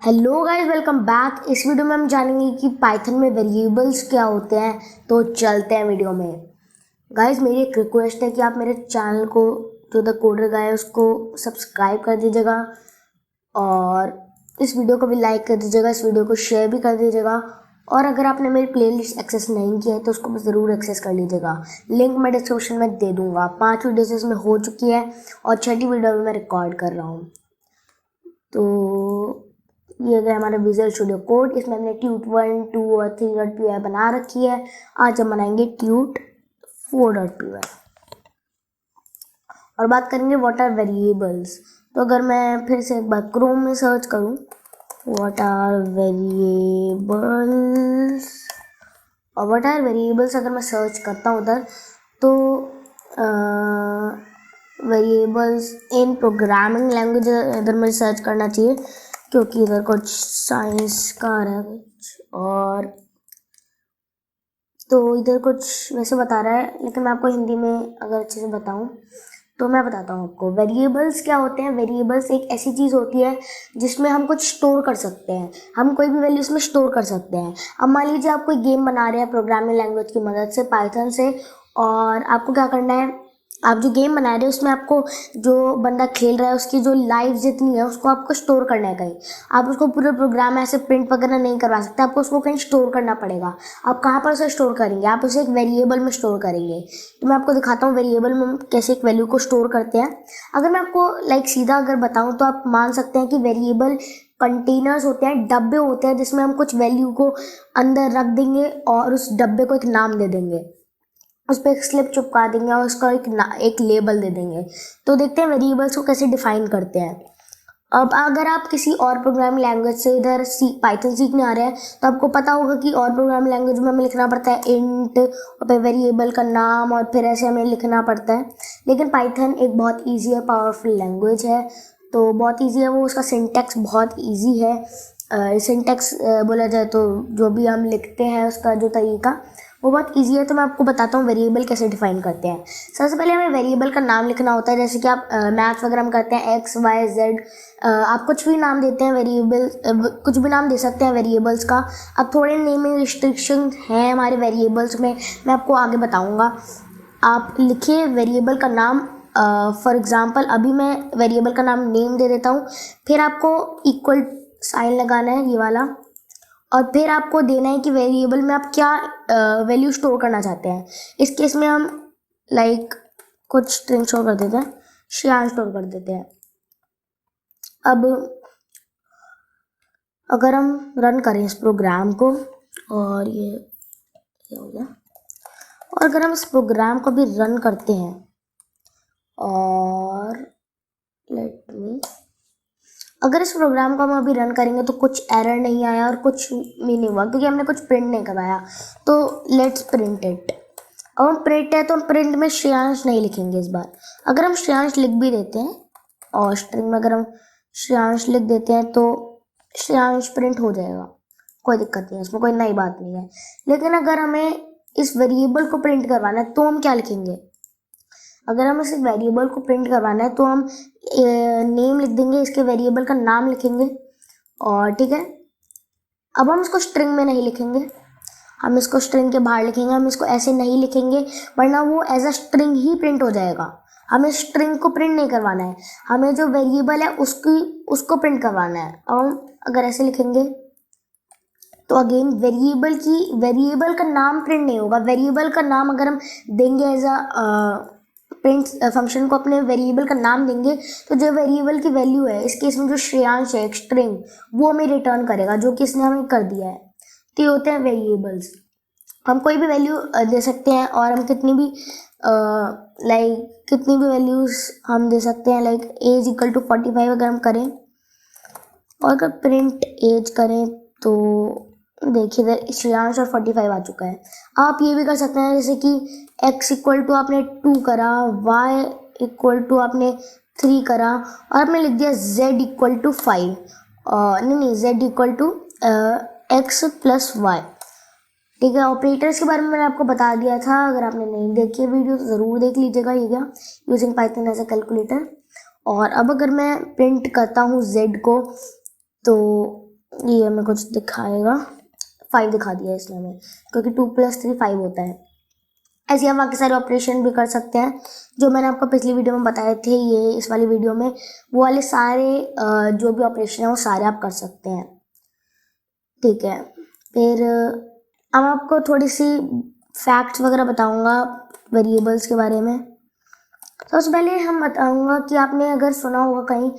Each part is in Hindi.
Hello guys, welcome back. इस वीडियो में हम जानेंगे कि पाइथन में वेरिएबल्स क्या होते हैं। तो चलते हैं वीडियो में। गाइस, मेरी एक रिक्वेस्ट है कि आप मेरे चैनल को, जो द कोडर गाय है, उसको सब्सक्राइब कर दीजिएगा और इस वीडियो को भी लाइक कर दीजिएगा, इस वीडियो को शेयर भी कर दीजिएगा। और अगर आपने मेरी प्लेलिस्ट एक्सेस नहीं किया है तो उसको ज़रूर एक्सेस कर लीजिएगा। लिंक मैं डिस्क्रिप्शन में दे दूँगा। 5 वीडियोज़ इसमें हो चुकी है और 6ठी वीडियो में मैं रिकॉर्ड कर रहा हूँ। तो ये गया हमारा विजुअल स्टूडियो कोड। इसमें हमने ट्यूट 1, 2 और 3.py बना रखी है। आज हम बनाएंगे ट्यूट 4.py और बात करेंगे व्हाट आर वेरिएबल्स। तो अगर मैं फिर से एक बार क्रोम में सर्च करूं व्हाट आर वेरिएबल्स, और व्हाट आर वेरिएबल्स अगर मैं सर्च करता हूं उधर, तो वेरिएबल्स इन प्रोग्रामिंग लैंग्वेज इधर मुझे सर्च करना चाहिए, क्योंकि इधर कुछ साइंस का है कुछ, और तो इधर कुछ वैसे बता रहा है, लेकिन मैं आपको हिंदी में अगर अच्छे से बताऊं तो मैं बताता हूँ आपको। वेरिएबल्स क्या होते हैं। वेरिएबल्स एक ऐसी चीज़ होती है जिसमें हम कुछ स्टोर कर सकते हैं। हम कोई भी वैल्यू इसमें स्टोर कर सकते हैं। अब मान लीजिए आप कोई गेम बना रहे हैं प्रोग्रामिंग लैंग्वेज की मदद से, पाइथन से, और आपको क्या करना है, आप जो गेम बना रहे हो उसमें आपको जो बंदा खेल रहा है उसकी जो लाइफ जितनी है उसको आपको स्टोर करना है कहीं। आप उसको पूरे प्रोग्राम ऐसे प्रिंट वगैरह नहीं करवा सकते, आपको उसको कहीं स्टोर करना पड़ेगा। आप कहाँ पर उसे स्टोर करेंगे? आप उसे एक वेरिएबल में स्टोर करेंगे। तो मैं आपको दिखाता हूँ वेरिएबल में कैसे एक वैल्यू को स्टोर करते हैं। अगर मैं आपको सीधा अगर बताऊँ तो आप मान सकते हैं कि वेरिएबल कंटेनर्स होते हैं, डब्बे होते हैं जिसमें हम कुछ वैल्यू को अंदर रख देंगे और उस डब्बे को एक नाम दे देंगे, उस पर एक स्लिप चिपका देंगे और उसका एक लेबल दे देंगे। तो देखते हैं वेरिएबल्स को कैसे डिफाइन करते हैं। अब अगर आप किसी और प्रोग्रामिंग लैंग्वेज से इधर पाइथन सीखने आ रहे हैं तो आपको पता होगा कि और प्रोग्रामिंग लैंग्वेज में हमें लिखना पड़ता है इंट और फिर वेरिएबल का नाम और फिर ऐसे हमें लिखना पड़ता है। लेकिन पाइथन एक बहुत ईजी और पावरफुल लैंग्वेज है, तो बहुत ईजी है वो। उसका सिंटैक्स बहुत ईजी है। सिंटैक्स बोला जाए तो जो भी हम लिखते हैं उसका जो तरीका वो बहुत इजी है। तो मैं आपको बताता हूँ वेरिएबल कैसे डिफाइन करते हैं। सबसे पहले हमें वेरिएबल का नाम लिखना होता है। जैसे कि आप मैथ्स वगैरह में करते हैं एक्स वाई जेड, आप कुछ भी नाम देते हैं वेरिएबल, कुछ भी नाम दे सकते हैं वेरिएबल्स का। अब थोड़े नेमिंग रिस्ट्रिक्शन हैं हमारे वेरिएबल्स में, मैं आपको आगे बताऊँगा। आप लिखिए वेरिएबल का नाम। फॉर एग्जाम्पल अभी मैं वेरिएबल का नाम नेम दे देता हूँ, फिर आपको इक्वल साइन लगाना है ये वाला, और फिर आपको देना है कि वेरिएबल में आप क्या वैल्यू स्टोर करना चाहते हैं। इस केस में हम कुछ स्ट्रिंग स्टोर कर देते हैं, श्रेयांश स्टोर कर देते हैं। अब अगर हम रन करें इस प्रोग्राम को, और ये हो गया, और अगर हम इस प्रोग्राम को भी रन करते हैं और अगर इस प्रोग्राम को हम अभी रन करेंगे तो कुछ एरर नहीं आया और कुछ भी नहीं हुआ क्योंकि हमने कुछ प्रिंट नहीं करवाया। तो लेट्स प्रिंट इट। अब हम प्रिंट है तो हम प्रिंट में श्रेयांश नहीं लिखेंगे इस बार। अगर हम श्रेयांश लिख भी देते हैं और स्ट्रिंग में अगर हम श्रेयांश लिख देते हैं तो श्रेयांश प्रिंट हो जाएगा, कोई दिक्कत नहीं है, उसमें कोई नई बात नहीं है। लेकिन अगर हमें इस वेरिएबल को प्रिंट करवाना है तो हम क्या लिखेंगे? अगर हम इस वेरिएबल को प्रिंट करवाना है तो हम नेम लिख देंगे, इसके वेरिएबल का नाम लिखेंगे, और ठीक है। अब हम इसको स्ट्रिंग में नहीं लिखेंगे, हम इसको स्ट्रिंग के बाहर लिखेंगे। हम इसको ऐसे नहीं लिखेंगे वरना वो एज अ स्ट्रिंग ही प्रिंट हो जाएगा। हमें स्ट्रिंग को प्रिंट नहीं करवाना है, हमें जो वेरिएबल है उसको प्रिंट करवाना है। और अगर ऐसे लिखेंगे तो अगेन वेरिएबल का नाम प्रिंट नहीं होगा। वेरिएबल का नाम अगर हम देंगे एज अ प्रिंट फंक्शन को, अपने वेरिएबल का नाम देंगे तो जो वेरिएबल की वैल्यू है, इस केस में जो श्रेयांश है, एक स्ट्रिंग, वो हमें रिटर्न करेगा जो कि इसने हमें कर दिया है। तो ये होते हैं वेरिएबल्स। हम कोई भी वैल्यू दे सकते हैं और हम कितनी भी वैल्यूज हम दे सकते हैं। लाइक एज इक्वल टू 45 अगर हम करें और अगर प्रिंट एज करें तो देखिए इधर श्रेयांश और 45 आ चुका है। आप ये भी कर सकते हैं जैसे कि x इक्वल टू आपने 2 करा, y इक्वल टू आपने 3 करा और आपने लिख दिया z इक्वल टू 5, नहीं z equal to x plus y. ठीक है, ऑपरेटर्स के बारे में मैंने आपको बता दिया था। अगर आपने नहीं देखी वीडियो तो ज़रूर देख लीजिएगा। ये क्या using Python as a calculator. और अब अगर मैं प्रिंट करता हूँ z को तो ये हमें कुछ दिखाएगा, 5 दिखा दिया इसने हमें, क्योंकि 2 + 3 5 होता है। ऐसे हम बाकी सारे ऑपरेशन भी कर सकते हैं जो मैंने आपको पिछली वीडियो में बताए थे। ये इस वाली वीडियो में वो वाले सारे जो भी ऑपरेशन है वो सारे आप कर सकते हैं, ठीक है। फिर अब आपको थोड़ी सी फैक्ट्स वगैरह बताऊंगा वेरिएबल्स के बारे में। सबसे पहले हम बताऊंगा कि आपने अगर सुना होगा कहीं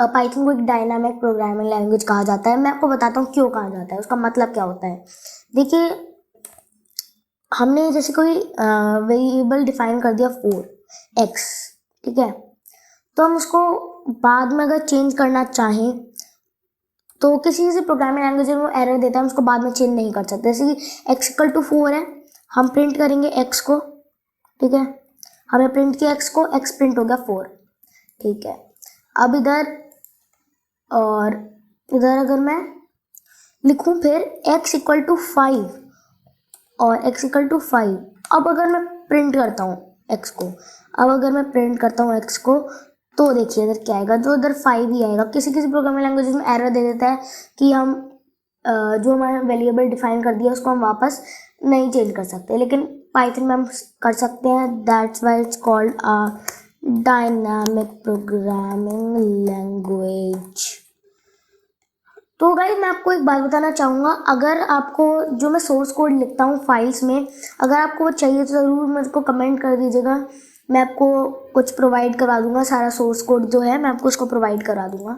पाइथन को एक डायनामिक प्रोग्रामिंग लैंग्वेज कहा जाता है। मैं आपको बताता हूँ क्यों कहा जाता है, उसका मतलब क्या होता है। देखिए, हमने जैसे कोई वेरिएबल डिफाइन कर दिया 4x, ठीक है, तो हम उसको बाद में अगर चेंज करना चाहें तो किसी से प्रोग्रामिंग लैंग्वेज में एरर देता है, हम उसको बाद में चेंज नहीं कर सकते। जैसे कि x = 4 है, हम प्रिंट करेंगे x को, ठीक है, हमने प्रिंट किया x को, x प्रिंट हो गया 4, ठीक है। अब इधर और इधर अगर मैं लिखूं फिर x = 5 और x = 5, अब अगर मैं प्रिंट करता हूँ x को, अब अगर मैं प्रिंट करता हूँ x को, तो देखिए इधर क्या आएगा, जो इधर 5 ही आएगा। किसी किसी प्रोग्रामिंग लैंग्वेज में एरर दे देता है कि हम जो हमारा वेरिएबल डिफाइन कर दिया उसको हम वापस नहीं चेंज कर सकते, लेकिन पाइथन में हम कर सकते हैं। That's why it's called a dynamic programming language. तो गाइस मैं आपको एक बात बताना चाहूँगा, अगर आपको जो मैं सोर्स कोड लिखता हूँ फाइल्स में, अगर आपको वो चाहिए तो ज़रूर मेरे को कमेंट कर दीजिएगा। मैं आपको कुछ प्रोवाइड करवा दूँगा, सारा सोर्स कोड जो है मैं आपको उसको प्रोवाइड करा दूँगा।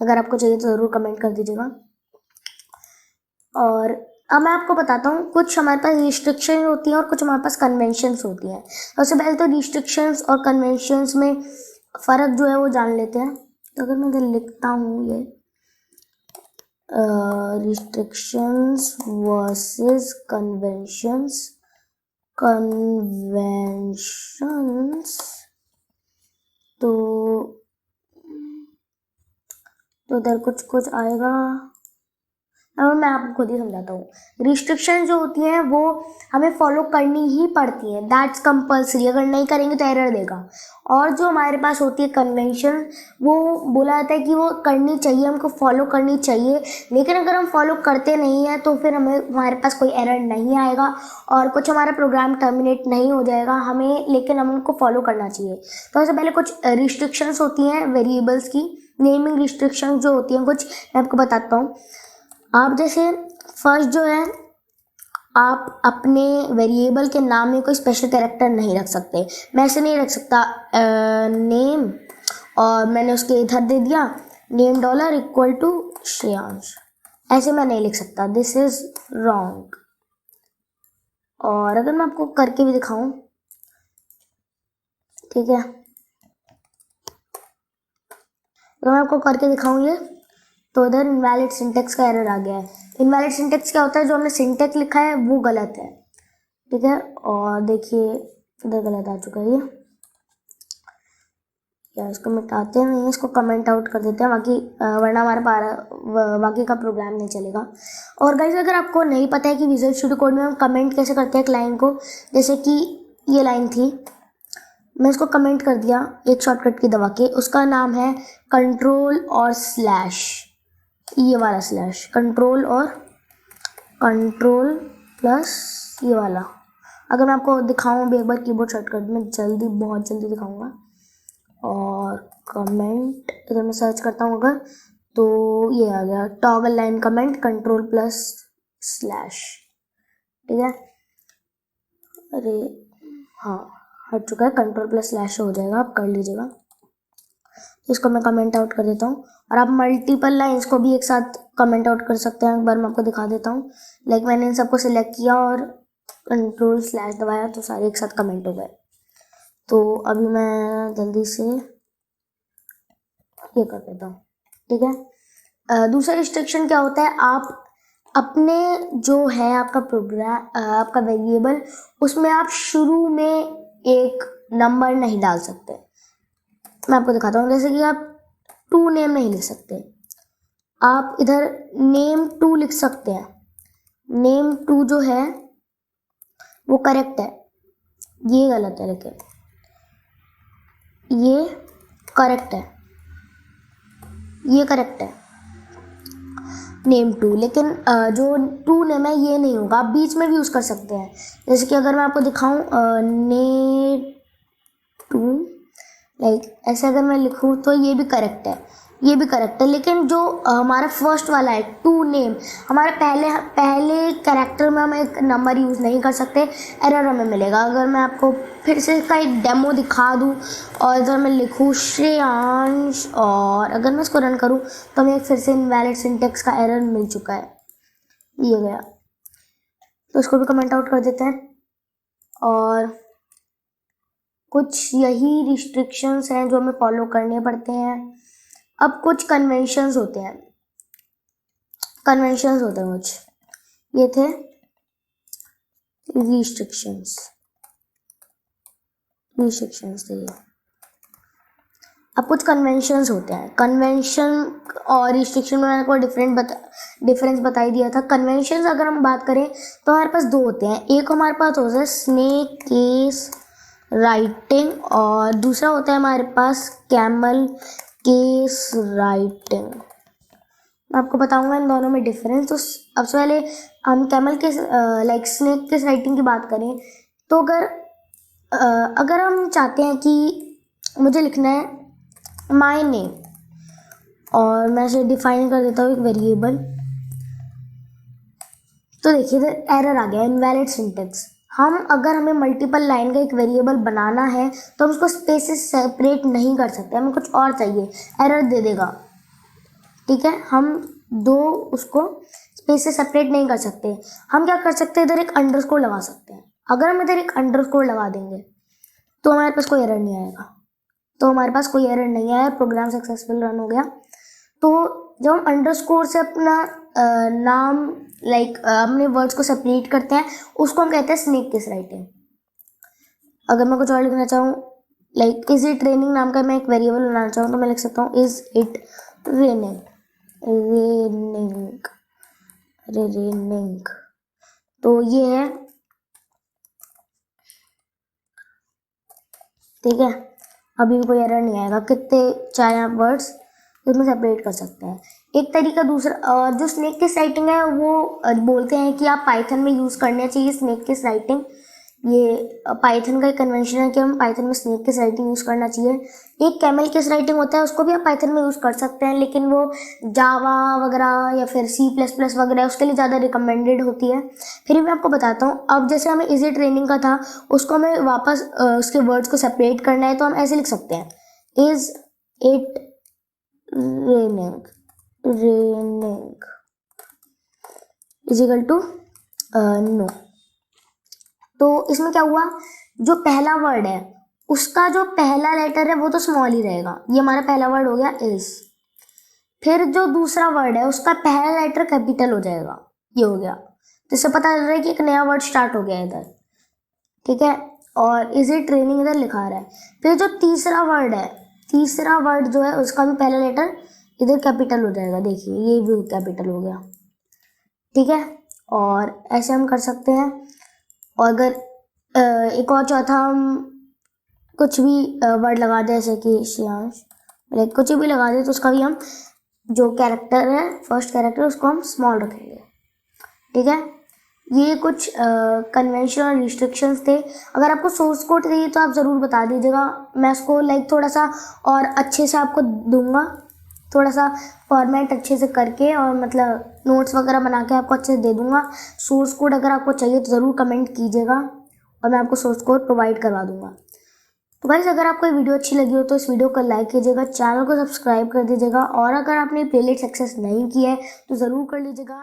अगर आपको चाहिए तो ज़रूर कमेंट कर दीजिएगा। और अब मैं आपको बताता हूँ, कुछ हमारे पास रिस्ट्रिक्शन होती हैं और कुछ हमारे पासे कन्वेंशंस होती हैं। सबसे पहले तो रिस्ट्रिक्शंस और कन्वेंशंस में फ़र्क जो है वो जान लेते हैं। तो अगर मैं इधर लिखता हूँ ये restrictions versus conventions, तो इधर कुछ कुछ आएगा। अब मैं आपको खुद ही समझाता हूँ। रिस्ट्रिक्शन जो होती हैं वो हमें फॉलो करनी ही पड़ती हैं, दैट्स कंपल्सरी, अगर नहीं करेंगे तो एरर देगा। और जो हमारे पास होती है कन्वेंशन, वो बोला जाता है कि वो करनी चाहिए, हमको फॉलो करनी चाहिए, लेकिन अगर हम फॉलो करते नहीं हैं तो फिर हमारे पास कोई एरर नहीं आएगा और कुछ हमारा प्रोग्राम टर्मिनेट नहीं हो जाएगा हमें, लेकिन हम उनको फॉलो करना चाहिए। तो सबसे पहले कुछ रिस्ट्रिक्शंस होती हैं वेरिएबल्स की, नेमिंग रिस्ट्रिक्शन जो होती हैं कुछ, मैं आपको बताता हूँ। आप जैसे फर्स्ट जो है, आप अपने वेरिएबल के नाम में कोई स्पेशल कैरेक्टर नहीं रख सकते। मैं ऐसे नहीं रख सकता नेम और मैंने उसके इधर दे दिया नेम $= श्रेयांश, ऐसे मैं नहीं लिख सकता, दिस इज रॉन्ग। और अगर मैं आपको करके भी दिखाऊं, ठीक है, अगर मैं आपको करके दिखाऊं ये, तो इधर इनवैलिड सिंटेक्स का एरर आ गया है। इनवैलिड सिंटेक्स क्या होता है, जो हमने सिंटेक्स लिखा है वो गलत है, ठीक है। और देखिए इधर गलत आ चुका है ये, या इसको मिटाते हैं, नहीं इसको कमेंट आउट कर देते हैं, बाकी वरना हमारे बाकी का प्रोग्राम नहीं चलेगा। और गाइस अगर आपको नहीं पता है कि विजुअल स्टूडियो कोड में हम कमेंट कैसे करते हैं एक लाइन को, जैसे कि ये लाइन थी, मैं इसको कमेंट कर दिया एक शॉर्टकट की दबा के, उसका नाम है कंट्रोल और स्लैश, ये वाला स्लैश, कंट्रोल और कंट्रोल प्लस ये वाला। अगर मैं आपको दिखाऊं भी एक बार कीबोर्ड शॉर्टकट में, जल्दी बहुत जल्दी दिखाऊंगा। और कमेंट इधर मैं सर्च करता हूँ अगर, तो ये आ गया toggle line comment control plus slash, ठीक है। अरे हाँ, हट चुका है, कंट्रोल प्लस स्लैश हो जाएगा, आप कर लीजिएगा। इसको मैं कमेंट आउट कर देता हूँ। और आप मल्टीपल लाइंस को भी एक साथ कमेंट आउट कर सकते हैं, एक बार मैं आपको दिखा देता हूँ। लाइक मैंने इन सबको सिलेक्ट किया और कंट्रोल स्लैश दबाया तो सारे एक साथ कमेंट हो गए। तो अभी मैं जल्दी से ये कर देता हूँ, ठीक है। दूसरा रिस्ट्रिक्शन क्या होता है, आप अपने जो है आपका प्रोग्राम, आपका वेरिएबल, उसमें आप शुरू में एक नंबर नहीं डाल सकते। मैं आपको दिखाता हूँ, जैसे कि आप टू नेम नहीं लिख सकते, आप इधर नेम 2 लिख सकते हैं। नेम 2 जो है वो करेक्ट है, ये गलत है, लेकिन ये करेक्ट है, ये करेक्ट है। नेम टू, लेकिन जो टू नेम है ये नहीं होगा, आप बीच में भी यूज़ कर सकते हैं। जैसे कि अगर मैं आपको दिखाऊं ने टू, लाइक ऐसे अगर मैं लिखूं तो ये भी करेक्ट है, ये भी करेक्ट है। लेकिन जो हमारा फर्स्ट वाला है टू नेम, हमारे पहले कैरेक्टर में हम एक नंबर यूज़ नहीं कर सकते, एरर हमें मिलेगा। अगर मैं आपको फिर से इसका एक डेमो दिखा दूं और अगर मैं लिखूं श्रेयांश और अगर मैं इसको रन करूं तो हमें फिर से इनवैलिड सिंटेक्स का एरर मिल चुका है, ये गया। तो इसको भी कमेंट आउट कर देते हैं। और कुछ यही रिस्ट्रिक्शंस हैं जो हमें फॉलो करने पड़ते हैं। अब कुछ कन्वेंशंस होते हैं, कुछ ये थे रिस्ट्रिक्शंस थे ये। अब कुछ कन्वेंशंस होते हैं। कन्वेंशन और रिस्ट्रिक्शन में मैंने आपको डिफरेंस बताई दिया था। कन्वेंशंस अगर हम बात करें तो हमारे पास दो होते हैं, एक हमारे पास होता है स्नेक केस राइटिंग और दूसरा होता है हमारे पास कैमल केस राइटिंग। मैं आपको बताऊंगा इन दोनों में डिफरेंस। तो सबसे पहले हम camel case like snake case writing की बात करें तो अगर हम चाहते हैं कि मुझे लिखना है माय नेम और मैं इसे डिफाइन कर देता हूँ एक वेरिएबल, तो देखिए इधर एरर आ गया, इनवैलिड सिंटेक्स। अगर हमें मल्टीपल लाइन का एक वेरिएबल बनाना है तो हम उसको स्पेस से सेपरेट नहीं कर सकते, हमें कुछ और चाहिए, एरर दे देगा। ठीक है, हम दो उसको स्पेस से सेपरेट नहीं कर सकते। हम क्या कर सकते हैं, इधर एक अंडरस्कोर लगा सकते हैं। अगर हम इधर एक अंडरस्कोर लगा देंगे तो हमारे पास कोई एरर नहीं आएगा, प्रोग्राम सक्सेसफुल रन हो गया। तो जब हम अंडरस्कोर से अपना नाम लाइक अपने वर्ड्स को सेपरेट करते हैं उसको हम कहते हैं स्नेक केस राइटिंग। अगर मैं कुछ और लिखना चाहूँ लाइक इज इट रेनिंग नाम का मैं एक वेरिएबल बनाना चाहूँ तो मैं लिख सकता हूँ इज इट रेनिंग। तो ये है, ठीक है, अभी भी कोई एरर नहीं आएगा। कितने चाहे आप वर्ड्स उसमें सेपरेट कर सकते हैं। एक तरीका दूसरा जो स्नेक केस राइटिंग है वो बोलते हैं कि आप पाइथन में यूज़ करना चाहिए स्नेक केस राइटिंग। ये पाइथन का एक कन्वेंशन है कि हम पाइथन में स्नेक केस राइटिंग यूज़ करना चाहिए। एक कैमल केस राइटिंग होता है, उसको भी आप पाइथन में यूज़ कर सकते हैं, लेकिन वो जावा वगैरह या फिर C++ वगैरह उसके लिए ज़्यादा रिकमेंडेड होती है। फिर मैं आपको बताता हूँ। अब जैसे हमें इजी ट्रेनिंग का था, उसको हमें वापस उसके वर्ड्स को सेपरेट करना है तो हम ऐसे लिख सकते हैं is it raining is equal to no. तो इसमें क्या हुआ, जो पहला वर्ड है उसका जो पहला लेटर है वो तो स्मॉल ही रहेगा, ये हमारा पहला वर्ड हो गया इज। फिर जो दूसरा वर्ड है उसका पहला लेटर कैपिटल हो जाएगा, ये हो गया। तो इससे पता चल रहा है कि एक नया वर्ड स्टार्ट हो गया इधर, ठीक है। और इज इट ट्रेनिंग इधर लिखा रहा है। फिर जो तीसरा वर्ड है, तीसरा वर्ड जो है उसका भी पहला लेटर इधर कैपिटल हो जाएगा, देखिए ये भी कैपिटल हो गया, ठीक है। और ऐसे हम कर सकते हैं। और अगर एक और चौथा हम कुछ भी वर्ड लगा दें जैसे कि श्रेयांश, लाइक कुछ भी लगा दें तो उसका भी हम जो कैरेक्टर है फर्स्ट कैरेक्टर उसको हम स्मॉल रखेंगे, ठीक है। ये कुछ कन्वेंशन और रिस्ट्रिक्शंस थे। अगर आपको सोर्स कोड चाहिए तो आप ज़रूर बता दीजिएगा, मैं उसको लाइक थोड़ा सा और अच्छे से आपको दूंगा, थोड़ा सा फॉर्मेट अच्छे से करके और मतलब नोट्स वगैरह बना के आपको अच्छे से दे दूंगा। सोर्स कोड अगर आपको चाहिए तो ज़रूर कमेंट कीजिएगा और मैं आपको सोर्स कोड प्रोवाइड करवा दूंगा। तो गाइस अगर आपको ये वीडियो अच्छी लगी हो तो इस वीडियो को लाइक कीजिएगा, चैनल को सब्सक्राइब कर दीजिएगा और अगर आपने प्लेलिस्ट एक्सेस नहीं की है तो ज़रूर कर लीजिएगा।